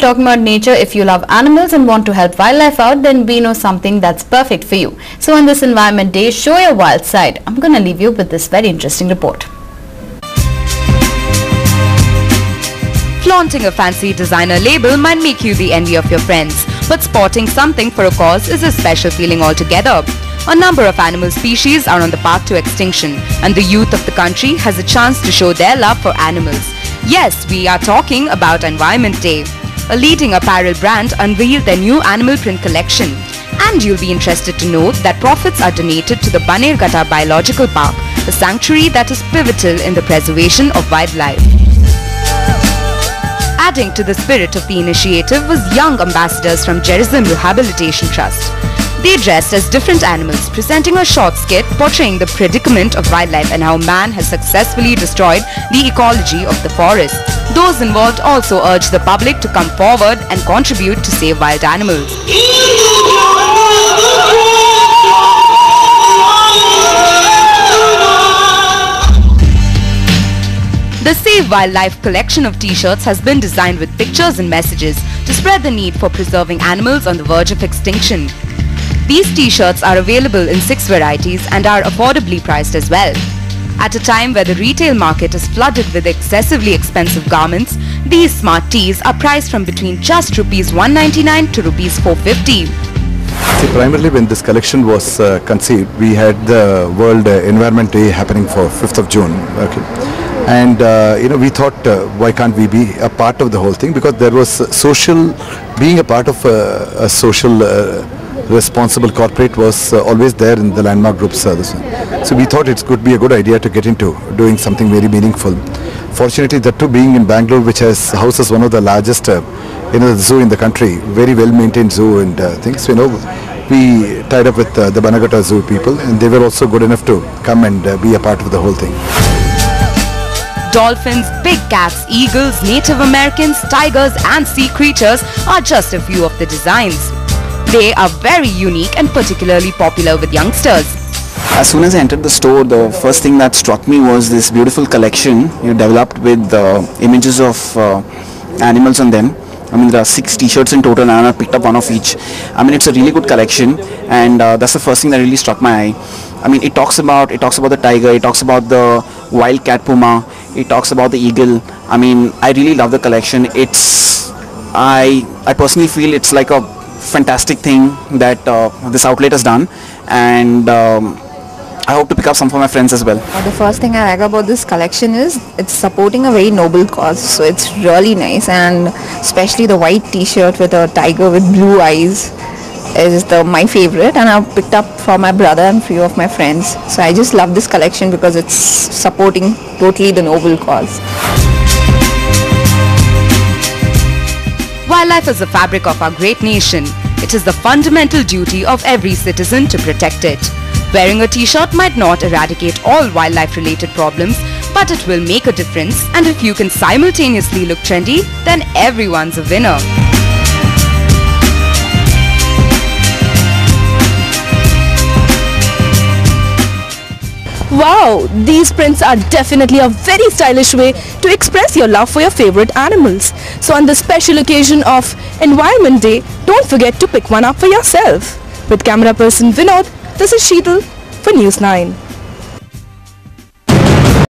Talking about nature, if you love animals and want to help wildlife out, then we know something that's perfect for you. So on this Environment Day, show your wild side. I'm going to leave you with this very interesting report. Flaunting a fancy designer label might make you the envy of your friends, but sporting something for a cause is a special feeling altogether. A number of animal species are on the path to extinction, and the youth of the country has a chance to show their love for animals. Yes, we are talking about Environment Day. A leading apparel brand unveiled their new animal print collection. And you'll be interested to know that profits are donated to the Banerghatta Biological Park, a sanctuary that is pivotal in the preservation of wildlife. Adding to the spirit of the initiative was young ambassadors from Gerizim Rehabilitation Trust. They dressed as different animals, presenting a short skit portraying the predicament of wildlife and how man has successfully destroyed the ecology of the forest. Those involved also urged the public to come forward and contribute to save wild animals. The Save Wildlife collection of t-shirts has been designed with pictures and messages to spread the need for preserving animals on the verge of extinction. These t-shirts are available in 6 varieties and are affordably priced as well. At a time where the retail market is flooded with excessively expensive garments, these smart tees are priced from between just Rs 199 to Rs 450. See, primarily when this collection was conceived, we had the World Environment Day happening for 5th of June. Okay. And we thought, why can't we be a part of the whole thing? Because there was being a part of a social responsible corporate was always there in the landmark groups. So we thought it could be a good idea to get into doing something very meaningful. Fortunately, that too being in Bangalore, which houses one of the largest zoo in the country, very well maintained zoo and things. So, we tied up with the Banerghatta Zoo people, and they were also good enough to come and be a part of the whole thing. Dolphins, big cats, eagles, Native Americans, tigers and sea creatures are just a few of the designs. They are very unique and particularly popular with youngsters. As soon as I entered the store, the first thing that struck me was this beautiful collection you developed with images of animals on them. I mean, there are 6 t-shirts in total and I picked up one of each. I mean, it's a really good collection, and that's the first thing that really struck my eye. I mean, it talks about the tiger, it talks about the wild cat puma, it talks about the eagle. I mean, I really love the collection. I personally feel it's like a fantastic thing that this outlet has done, and I hope to pick up some for my friends as well. The first thing I like about this collection is it's supporting a very noble cause, so it's really nice, and especially the white t-shirt with a tiger with blue eyes is my favorite, and I've picked up for my brother and few of my friends. So I just love this collection because it's supporting totally the noble cause. Wildlife is the fabric of our great nation. It is the fundamental duty of every citizen to protect it. Wearing a t-shirt might not eradicate all wildlife-related problems, but it will make a difference, and if you can simultaneously look trendy, then everyone's a winner. Wow, these prints are definitely a very stylish way to express your love for your favorite animals. So on the special occasion of Environment Day, don't forget to pick one up for yourself. With camera person Vinod, this is Sheetal for News 9.